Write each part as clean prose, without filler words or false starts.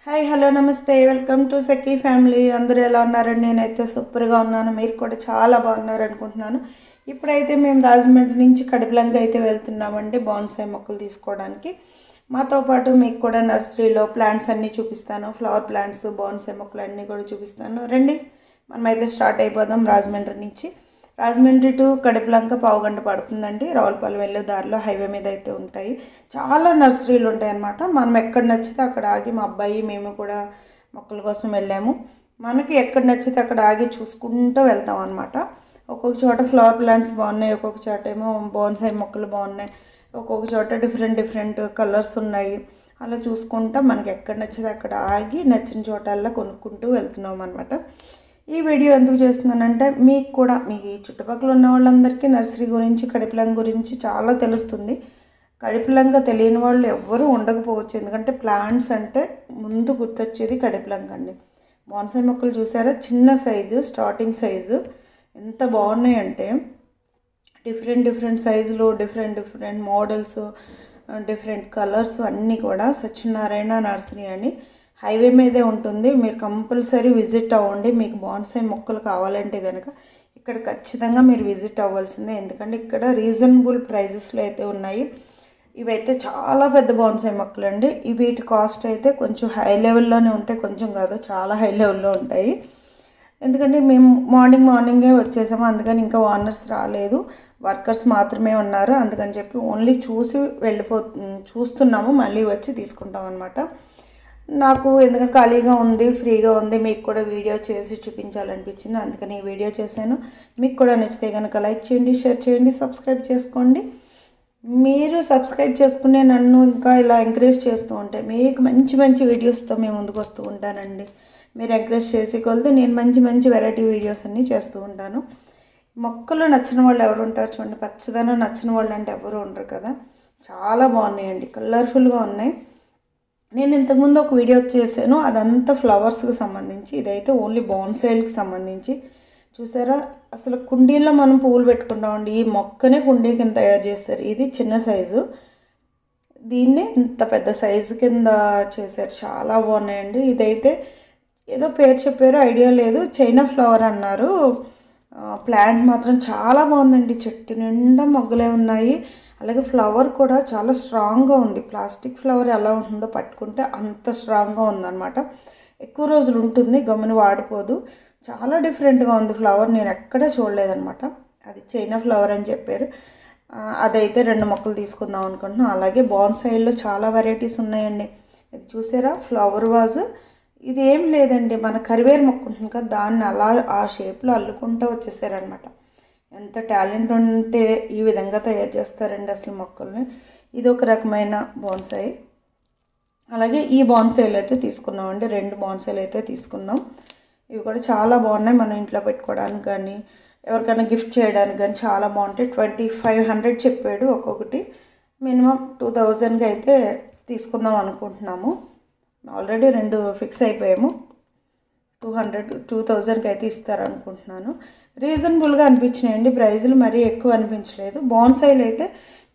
Hi hello నమస్తే welcome to Sakhi family. అందరూ ఎలా ఉన్నారండి? నేనైతే సూపర్గా ఉన్నాను. మీరు కూడా చాలా బాగున్నారు అనుకుంటున్నాను. ఇప్పుడైతే మేము రాజమండ్రి నుంచి కడిపిలంక అయితే వెళ్తున్నామండి బాన్సాయి మొక్కలు తీసుకోవడానికి. మాతో పాటు మీకు కూడా నర్సరీలో ప్లాంట్స్ అన్నీ చూపిస్తాను. ఫ్లవర్ ప్లాంట్స్, బాన్సాయి మొక్కలు అన్నీ కూడా చూపిస్తాను. రండి మనమైతే స్టార్ట్ అయిపోదాం. రాజమండ్రి నుంచి రాజమండ్రి టు కడిపిలంక పావుగంట పడుతుందండి. రావులపాలెం వెళ్ళే దారిలో హైవే మీద అయితే ఉంటాయి. చాలా నర్సరీలు ఉంటాయి అన్నమాట. మనం ఎక్కడ నచ్చితే అక్కడ ఆగి, మా అబ్బాయి మేము కూడా మొక్కల కోసం వెళ్ళాము. మనకి ఎక్కడ నచ్చితే అక్కడ ఆగి చూసుకుంటూ వెళ్తాం అనమాట. ఒక్కొక్క చోట ఫ్లవర్ ప్లాంట్స్ బాగున్నాయి, ఒక్కొక్క చోట ఏమో బోన్సాయి మొక్కలు బాగున్నాయి, ఒక్కొక్క చోట డిఫరెంట్ కలర్స్ ఉన్నాయి. అలా చూసుకుంటా మనకి ఎక్కడ నచ్చితే అక్కడ ఆగి నచ్చిన చోటల్లా కొనుక్కుంటూ వెళ్తున్నాం అనమాట. ఈ వీడియో ఎందుకు చేస్తున్నానంటే మీకు కూడా మీ చుట్టుపక్కల ఉన్న వాళ్ళందరికీ నర్సరీ గురించి, కడిపిలంక గురించి చాలా తెలుస్తుంది. కడిపిలంక తెలియని వాళ్ళు ఎవ్వరూ ఉండకపోవచ్చు. ఎందుకంటే ప్లాంట్స్ అంటే ముందు గుర్తొచ్చేది కడిపిలంక అండి. బాన్సాయి మొక్కలు చూసారా? చిన్న సైజు, స్టార్టింగ్ సైజు ఎంత బాగున్నాయంటే డిఫరెంట్ సైజులు, డిఫరెంట్ మోడల్స్, డిఫరెంట్ కలర్స్ అన్నీ కూడా. సత్యనారాయణ నర్సరీ అని హైవే మీదే ఉంటుంది. మీరు కంపల్సరీ విజిట్ అవ్వండి. మీకు బాన్సాయి మొక్కలు కావాలంటే కనుక ఇక్కడ ఖచ్చితంగా మీరు విజిట్ అవ్వాల్సిందే. ఎందుకంటే ఇక్కడ రీజనబుల్ ప్రైజెస్లో అయితే ఉన్నాయి. ఇవైతే చాలా పెద్ద బాన్సాయి మొక్కలు అండి. వీటి కాస్ట్ అయితే కొంచెం హై లెవెల్లోనే ఉంటాయి, కొంచెం కాదు చాలా హై లెవెల్లో ఉంటాయి. ఎందుకంటే మేము మార్నింగే వచ్చేసాము, అందుకని ఇంకా ఓనర్స్ రాలేదు, వర్కర్స్ మాత్రమే ఉన్నారు. అందుకని చెప్పి ఓన్లీ చూసి చూస్తున్నాము, మళ్ళీ వచ్చి తీసుకుంటాం అనమాట. నాకు ఎందుకంటే ఖాళీగా ఉంది, ఫ్రీగా ఉంది, మీకు కూడా వీడియో చేసి చూపించాలనిపించింది, అందుకని ఈ వీడియో చేశాను. మీకు కూడా నచ్చితే కనుక లైక్ చేయండి, షేర్ చేయండి, సబ్స్క్రైబ్ చేసుకోండి. మీరు సబ్స్క్రైబ్ చేసుకునే నన్ను ఇంకా ఇలా ఎంకరేజ్ చేస్తూ ఉంటే మీకు మంచి వీడియోస్తో మేము ముందుకు వస్తూ ఉంటానండి. మీరు ఎంకరేజ్ చేసి కొలితే నేను మంచి వెరైటీ వీడియోస్ అన్నీ చేస్తూ ఉంటాను. మొక్కలు నచ్చిన వాళ్ళు ఎవరు ఉంటారు చూడండి, పచ్చదనం నచ్చిన వాళ్ళు అంటే ఎవరు ఉండరు కదా. చాలా బాగున్నాయండి, కలర్ఫుల్గా ఉన్నాయి. నేను ఇంతకుముందు ఒక వీడియో చేశాను, అదంతా ఫ్లవర్స్కి సంబంధించి. ఇదైతే ఓన్లీ బాన్సాయిల్కి సంబంధించి. చూసారా, అసలు కుండీల్లో మనం పువ్వులు పెట్టుకుంటామండి, ఈ మొక్కనే కుండీ కింద తయారు చేస్తారు. ఇది చిన్న సైజు, దీన్నే ఇంత పెద్ద సైజు కింద చేశారు. చాలా బాగున్నాయండి. ఇదైతే ఏదో పేరు చెప్పారు, ఐడియా లేదు, చైనా ఫ్లవర్ అన్నారు. ప్లాంట్ మాత్రం చాలా బాగుందండి. చెట్టు నిండా మొగ్గలే ఉన్నాయి. అలాగే ఫ్లవర్ కూడా చాలా స్ట్రాంగ్గా ఉంది. ప్లాస్టిక్ ఫ్లవర్ ఎలా ఉంటుందో పట్టుకుంటే అంత స్ట్రాంగ్గా ఉందన్నమాట. ఎక్కువ రోజులు ఉంటుంది, గమ్మున వాడిపోదు. చాలా డిఫరెంట్గా ఉంది ఫ్లవర్, నేను ఎక్కడా చూడలేదన్నమాట. అది చైనా ఫ్లవర్ అని చెప్పారు. అదైతే 2 మొక్కలు తీసుకుందాం అనుకుంటున్నాను. అలాగే బాన్సాయిల్లో చాలా వెరైటీస్ ఉన్నాయండి. ఇది చూసారా, ఫ్లవర్ వాజ్. ఇది ఏం లేదండి, మన కరివేరు మొక్క ఉంటుంది కదా, దాన్ని అలా ఆ షేప్లో అల్లుకుంటూ వచ్చేసారనమాట. ఎంత టాలెంట్ ఉంటే ఈ విధంగా తయారు చేస్తారండి అసలు మొక్కల్ని. ఇది ఒక రకమైన బాన్సాయి. అలాగే ఈ బాన్సాయిలు అయితే తీసుకున్నామండి, 2 బాన్సాయిలు అయితే తీసుకున్నాం. ఇవి కూడా చాలా బాగున్నాయి, మనం ఇంట్లో పెట్టుకోవడానికి కానీ ఎవరికైనా గిఫ్ట్ చేయడానికి కానీ చాలా బాగుంటాయి. 2500 చెప్పాడు ఒక్కొక్కటి. మినిమం 2000కి అయితే తీసుకుందాం అనుకుంటున్నాము. ఆల్రెడీ 2 ఫిక్స్ అయిపోయాము. 2000కి అయితే ఇస్తారనుకుంటున్నాను. రీజనబుల్గా అనిపించినాయండి, ప్రైజులు మరీ ఎక్కువ అనిపించలేదు. బాన్సాయిలు అయితే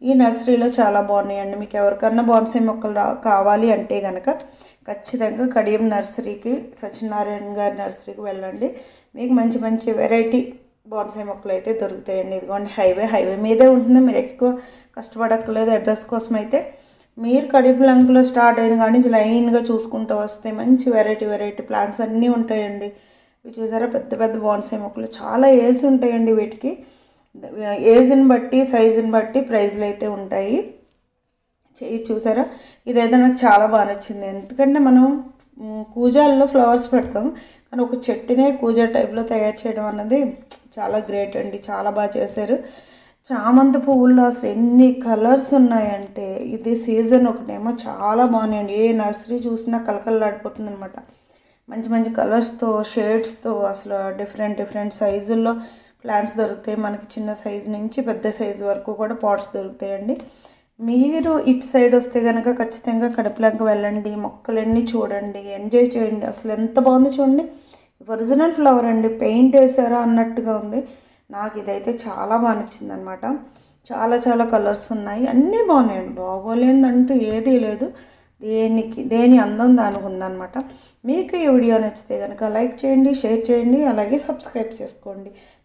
ఈ నర్సరీలో చాలా బాగున్నాయండి. మీకు ఎవరికన్నా బాన్సాయి మొక్కలు కావాలి అంటే కనుక ఖచ్చితంగా కడియం నర్సరీకి, సత్యనారాయణ గారి నర్సరీకి వెళ్ళండి. మీకు మంచి వెరైటీ బాన్సాయి మొక్కలు అయితే దొరుకుతాయండి. ఇదిగోండి హైవే మీదే ఉంటుంది, మీరు ఎక్కువ కష్టపడక్కర్లేదు. అడ్రస్ కోసం అయితే మీరు కడిపిలంకలో స్టార్ట్ అయిన కానీ లైన్గా చూసుకుంటూ వస్తే మంచి వెరైటీ ప్లాంట్స్ అన్నీ ఉంటాయండి. ఇవి చూసారా, పెద్ద బాన్సాయి మొక్కలు చాలా ఏజ్ ఉంటాయండి. వీటికి ఏజ్ని బట్టి, సైజుని బట్టి ప్రైజ్లు అయితే ఉంటాయి. చూసారా, ఇదైతే నాకు చాలా బాగా నచ్చింది. ఎందుకంటే మనం కూజాల్లో ఫ్లవర్స్ పెడతాం, కానీ ఒక చెట్టునే కూజా టైప్లో తయారు చేయడం అన్నది చాలా గ్రేట్ అండి. చాలా బాగా చేశారు. చామంతి పువ్వుల్లో అసలు ఎన్ని కలర్స్ ఉన్నాయంటే, ఇది సీజన్ ఒకటేమో చాలా బాగున్నాయండి. ఏ నర్సరీ చూసినా కలకలలాడిపోతుంది అనమాట. మంచి కలర్స్తో, షేడ్స్తో అసలు డిఫరెంట్ సైజుల్లో ప్లాంట్స్ దొరుకుతాయి. మనకి చిన్న సైజు నుంచి పెద్ద సైజు వరకు కూడా పాట్స్ దొరుకుతాయండి. మీరు ఇటు సైడ్ వస్తే కనుక ఖచ్చితంగా కడిపిలంక వెళ్ళండి, మొక్కలన్నీ చూడండి, ఎంజాయ్ చేయండి. అసలు ఎంత బాగుందో చూడండి, ఒరిజినల్ ఫ్లవర్ అండి, పెయింట్ వేసారా అన్నట్టుగా ఉంది. నాకు ఇదైతే చాలా బాగా నచ్చింది అనమాట. చాలా కలర్స్ ఉన్నాయి, అన్నీ బాగున్నాయండి, బాగోలేదంటూ ఏదీ లేదు. దేని అందం దానికి ఉందన్నమాట. మీకు ఈ వీడియో నచ్చితే కనుక లైక్ చేయండి, షేర్ చేయండి, అలాగే సబ్స్క్రైబ్ చేసుకోండి.